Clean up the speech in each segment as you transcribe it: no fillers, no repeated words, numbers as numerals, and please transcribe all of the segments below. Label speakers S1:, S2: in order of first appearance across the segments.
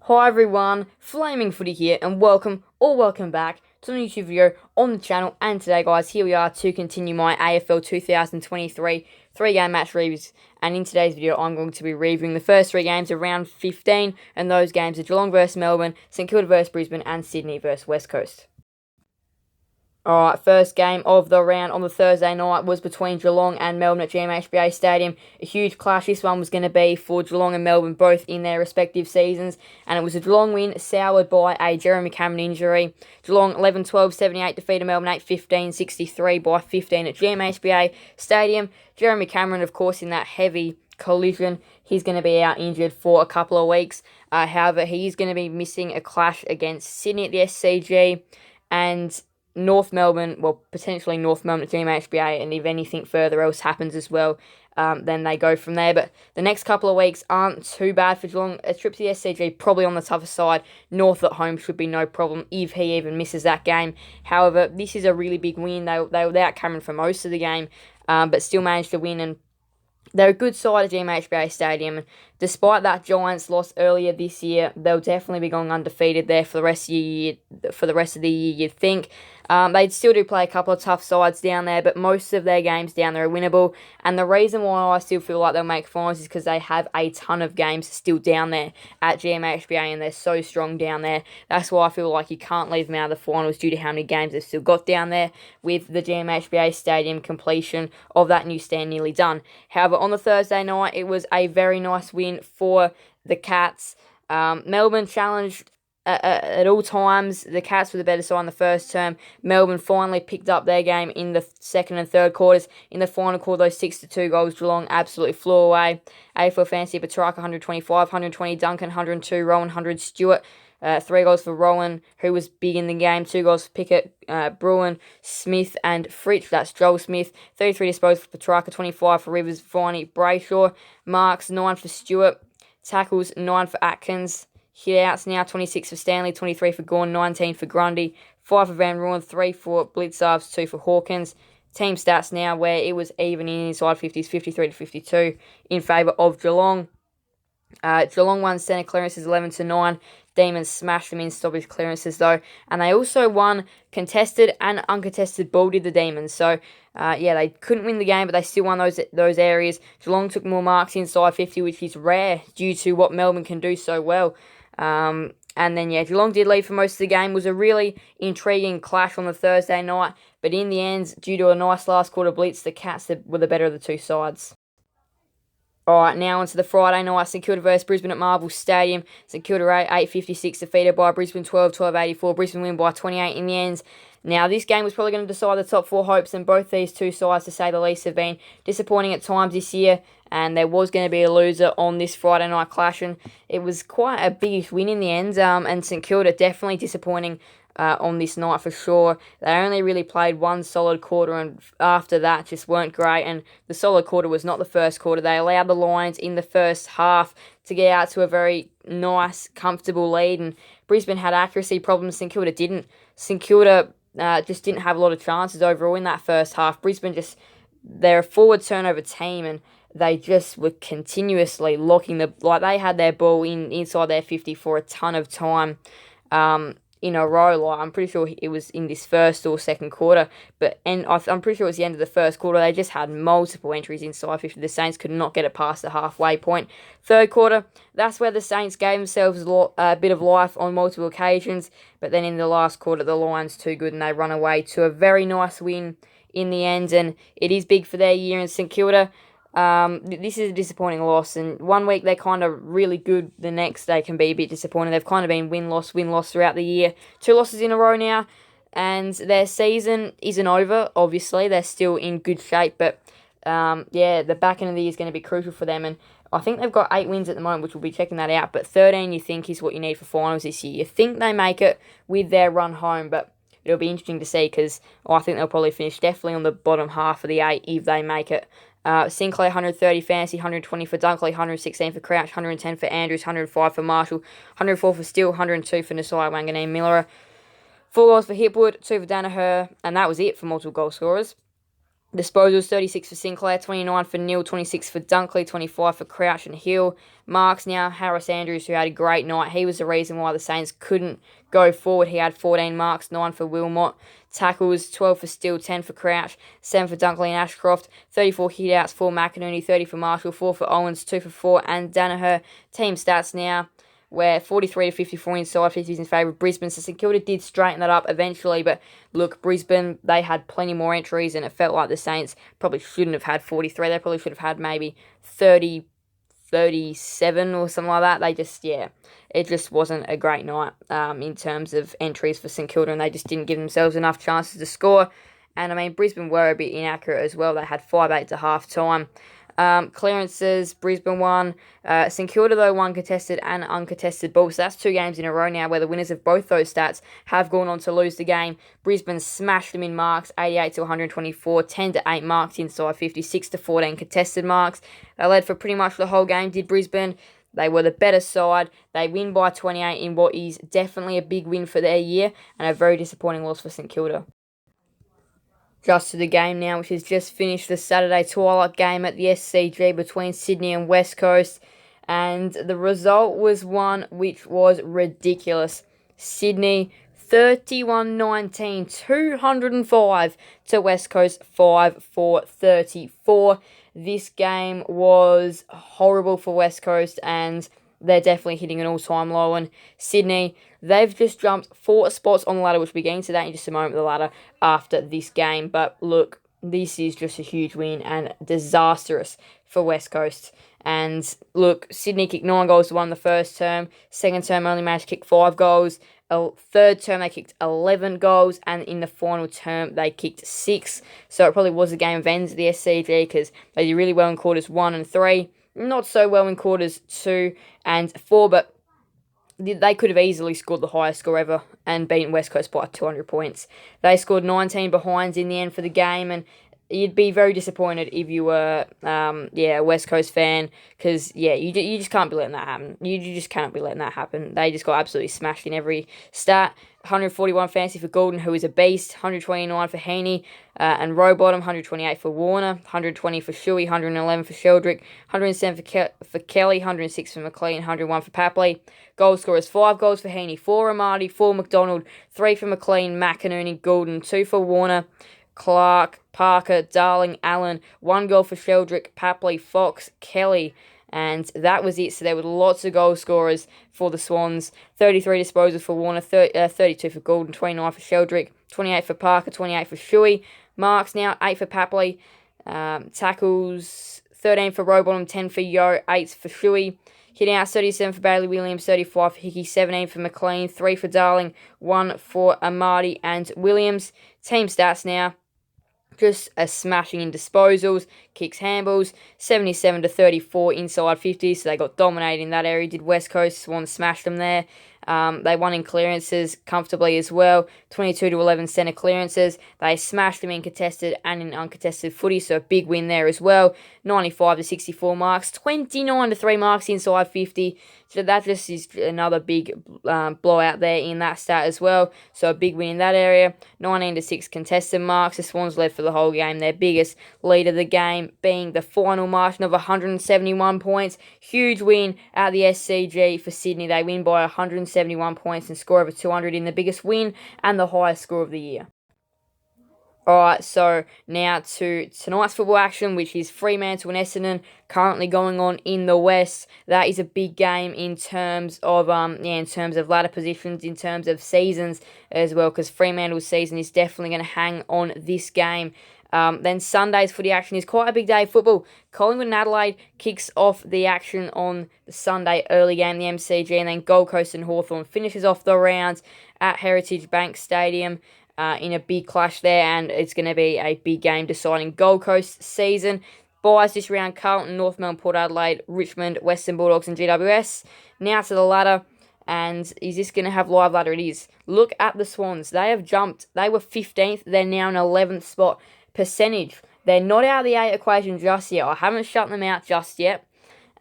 S1: Hi everyone, Flaming Footy here, and welcome back to a new YouTube video on the channel. And today, guys, here we are to continue my AFL 2023 three-game match reviews. And in today's video, I'm going to be reviewing the first three games of round 15, and those games are Geelong vs Melbourne, St Kilda vs Brisbane, and Sydney vs West Coast. Alright, first game of the round on the Thursday night was between Geelong and Melbourne at GMHBA Stadium. A huge clash this one was going to be for Geelong and Melbourne, both in their respective seasons. And it was a Geelong win, soured by a Jeremy Cameron injury. Geelong 11-12-78 defeated Melbourne 8-15-63 by 15 at GMHBA Stadium. Jeremy Cameron, of course, in that heavy collision, he's going to be out injured for a couple of weeks. However, he's going to be missing a clash against Sydney at the SCG and North Melbourne, potentially North Melbourne at GMHBA, and if anything further else happens as well, then they go from there. But the next couple of weeks aren't too bad for Geelong. A trip to the SCG, probably on the tougher side. North at home should be no problem if he even misses that game. However, this is a really big win. They were without Cameron for most of the game, but still managed to win, and they're a good side at GMHBA Stadium. And despite that Giants loss earlier this year, they'll definitely be going undefeated there for the rest of the year. You'd think. They still do play a couple of tough sides down there, but most of their games down there are winnable. And the reason why I still feel like they'll make finals is because they have a ton of games still down there at GMHBA, and they're so strong down there. That's why I feel like you can't leave them out of the finals due to how many games they've still got down there, with the GMHBA Stadium completion of that new stand nearly done. However, on the Thursday night, it was a very nice win for the Cats. Melbourne challenged at all times. The Cats were the better side in the first term. Melbourne finally picked up their game in the second and third quarters. In the final quarter, those 6-2 goals, Geelong absolutely flew away. AFL fancy, Petrarca 125, 120 Duncan, 102 Rowan, 100 Stewart. 3 goals for Rowan, who was big in the game. 2 goals for Pickett, Bruin, Smith, and Fritsch. That's Joel Smith. 33 disposals for Petrarca, 25 for Rivers, Viney, Brayshaw. Marks, 9 for Stewart. Tackles, 9 for Atkins. Hit-outs now, 26 for Stanley, 23 for Gawn, 19 for Grundy, 5 for Van Rooyen, 3 for Blitzarves, 2 for Hawkins. Team stats now where it was even in inside 50s, 53-52 in favour of Geelong. Geelong won centre clearances 11-9. Demons smashed them in stoppage clearances though, and they also won contested and uncontested ball, did the Demons. So they couldn't win the game, but they still won those areas. Geelong took more marks inside 50, which is rare due to what Melbourne can do so well. And then, Geelong did lead for most of the game. It was a really intriguing clash on the Thursday night. But in the end, due to a nice last quarter blitz, the Cats were the better of the two sides. Alright, now onto the Friday night. St Kilda vs Brisbane at Marvel Stadium. St Kilda 8-56 defeated by Brisbane 12-84. Brisbane win by 28 in the end. Now, this game was probably going to decide the top 4 hopes, and both these two sides, to say the least, have been disappointing at times this year, and there was going to be a loser on this Friday night clash, and it was quite a big win in the end, and St Kilda definitely disappointing on this night for sure. They only really played one solid quarter, and after that just weren't great, and the solid quarter was not the first quarter. They allowed the Lions in the first half to get out to a very nice, comfortable lead, and Brisbane had accuracy problems. St Kilda didn't. St Kilda just didn't have a lot of chances overall in that first half. Brisbane they're a forward turnover team, and they just were continuously locking they had their ball inside their 50 for a ton of time in a row. I'm pretty sure it was in this first or second quarter, I'm pretty sure it was the end of the first quarter. They just had multiple entries inside 50. The Saints could not get it past the halfway point. Third quarter, that's where the Saints gave themselves a bit of life on multiple occasions, but then in the last quarter, the Lions too good, and they run away to a very nice win in the end, and it is big for their year in St Kilda. This is a disappointing loss, and one week they're kind of really good, the next they can be a bit disappointing. They've kind of been win-loss throughout the year. 2 losses in a row now, and their season isn't over, obviously. They're still in good shape, but the back end of the year is going to be crucial for them, and I think they've got 8 wins at the moment, which we'll be checking that out, but 13 you think is what you need for finals this year. You think they make it with their run home, but it'll be interesting to see, because I think they'll probably finish definitely on the bottom half of the 8 if they make it. Sinclair 130 fantasy, 120 for Dunkley, 116 for Crouch, 110 for Andrews, 105 for Marshall, 104 for Steele, 102 for Nasai Wanganeen Miller. 4 goals for Hipwood, 2 for Danaher, and that was it for multiple goal scorers. Disposals, 36 for Sinclair, 29 for Neil, 26 for Dunkley, 25 for Crouch and Hill. Marks now, Harris Andrews, who had a great night. He was the reason why the Saints couldn't go forward. He had 14 marks, 9 for Wilmot. Tackles, 12 for Steele, 10 for Crouch, 7 for Dunkley and Ashcroft, 34 hit-outs for McInerney, 30 for Marshall, 4 for Owens, 2 for 4, and Danaher. Team stats now, where 43 to 54 inside 50s in favour of Brisbane. So St Kilda did straighten that up eventually, but look, Brisbane, they had plenty more entries, and it felt like the Saints probably shouldn't have had 43. They probably should have had maybe 30, 37 or something like that. It just wasn't a great night in terms of entries for St Kilda, and they just didn't give themselves enough chances to score. And I mean, Brisbane were a bit inaccurate as well. They had 5-8 to half time. Clearances, Brisbane won. St Kilda, though, won contested and uncontested ball. So that's 2 games in a row now where the winners of both those stats have gone on to lose the game. Brisbane smashed them in marks, 88 to 124, 10 to 8 marks inside 50, 6 to 14 contested marks. They led for pretty much the whole game, did Brisbane. They were the better side. They win by 28 in what is definitely a big win for their year, and a very disappointing loss for St Kilda. Just to the game now, which has just finished, the Saturday twilight game at the SCG between Sydney and West Coast. And the result was one which was ridiculous. Sydney 31-19, 205 to West Coast 5 for 34. This game was horrible for West Coast, and they're definitely hitting an all-time low. And Sydney, they've just jumped 4 spots on the ladder, which we'll get into that in just a moment, the ladder, after this game. But look, this is just a huge win and disastrous for West Coast. And look, Sydney kicked 9 goals to 1 the first term. Second term only managed to kick 5 goals. Third term they kicked 11 goals, and in the final term they kicked 6. So it probably was a game of ends at the SCG, because they did really well in quarters 1 and 3. Not so well in quarters 2 and 4, but they could have easily scored the highest score ever and beaten West Coast by 200 points. They scored 19 behinds in the end for the game, and you'd be very disappointed if you were a West Coast fan, because you just can't be letting that happen. You just can't be letting that happen. They just got absolutely smashed in every stat. 141 fantasy for Goulden, who is a beast. 129 for Heaney and Rowbottom. 128 for Warner. 120 for Shuey. 111 for Sheldrick. 107 for Kelly. 106 for McLean. 101 for Papley. Goal scorers: 5 goals for Heaney, 4 Amati, 4 McDonald, 3 for McLean, McInerney, Goulden, 2 for Warner, Clark, Parker, Darling, Allen, 1 goal for Sheldrick, Papley, Fox, Kelly, and that was it. So there were lots of goal scorers for the Swans. 33 disposals for Warner, 32 for Goulden, 29 for Sheldrick, 28 for Parker, 28 for Shuey. Marks now, 8 for Papley. Tackles, 13 for Rowbottom, 10 for Yo, 8 for Shuey. Hitting out, 37 for Bailey Williams, 35 for Hickey, 17 for McLean, 3 for Darling, 1 for Amati and Williams. Team stats now. Just a smashing in disposals, kicks, handballs, 77 to 34 inside 50, so they got dominated in that area. Did West Coast. Swans smashed them there. They won in clearances comfortably as well, 22 to 11 centre clearances. They smashed them in contested and in uncontested footy, so a big win there as well. 95 to 64 marks, 29 to 3 marks inside 50. So that just is another big blowout there in that stat as well. So a big win in that area. 19 to 6 contested marks. The Swans led for the whole game. Their biggest lead of the game being the final margin of 171 points. Huge win at the SCG for Sydney. They win by 171 points and score over 200 in the biggest win and the highest score of the year. Alright, so now to tonight's football action, which is Fremantle and Essendon, currently going on in the West. That is a big game in terms of ladder positions, in terms of seasons as well, because Fremantle's season is definitely going to hang on this game. Then Sunday's footy action is quite a big day of football. Collingwood and Adelaide kicks off the action on the Sunday early game, the MCG, and then Gold Coast and Hawthorn finishes off the rounds at Heritage Bank Stadium. In a big clash there, and it's going to be a big game deciding Gold Coast season. Buys this round: Carlton, North Melbourne, Port Adelaide, Richmond, Western Bulldogs and GWS. Now to the ladder, and is this going to have live ladder? It is. Look at the Swans. They have jumped. They were 15th. They're now in 11th spot. Percentage. They're not out of the 8 equation just yet. I haven't shut them out just yet.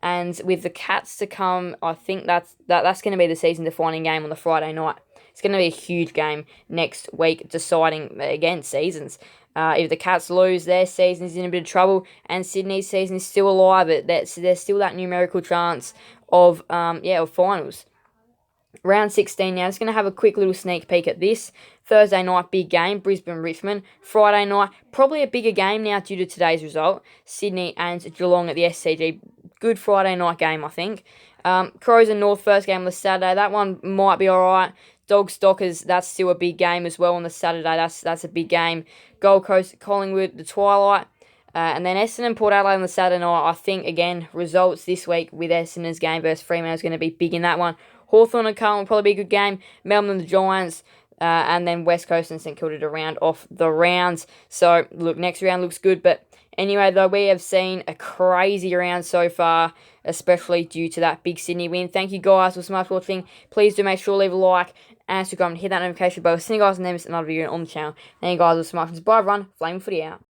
S1: And with the Cats to come, I think that's going to be the season-defining game on the Friday night. It's going to be a huge game next week, deciding, again, seasons. If the Cats lose, their season is in a bit of trouble, and Sydney's season is still alive. There's still that numerical chance of finals. Round 16 now. Just going to have a quick little sneak peek at this. Thursday night, big game, Brisbane-Richmond. Friday night, probably a bigger game now due to today's result. Sydney and Geelong at the SCG. Good Friday night game, I think. Crows and North first game on the Saturday. That one might be alright. Dogs Dockers, that's still a big game as well on the Saturday. That's a big game. Gold Coast, Collingwood, the Twilight. And then Essendon, Port Adelaide on the Saturday night. I think, again, results this week with Essendon's game versus Fremantle is going to be big in that one. Hawthorn and Carlton will probably be a good game. Melbourne and the Giants. And then West Coast and St Kilda to round off the rounds. So, look, next round looks good. But anyway, though, we have seen a crazy round so far, especially due to that big Sydney win. Thank you, guys, for so much watching. Please do make sure to leave a like and subscribe and hit that notification bell. See you guys in the next another video on the channel. Thank you guys so much. Bye, everyone. Flame Footy out.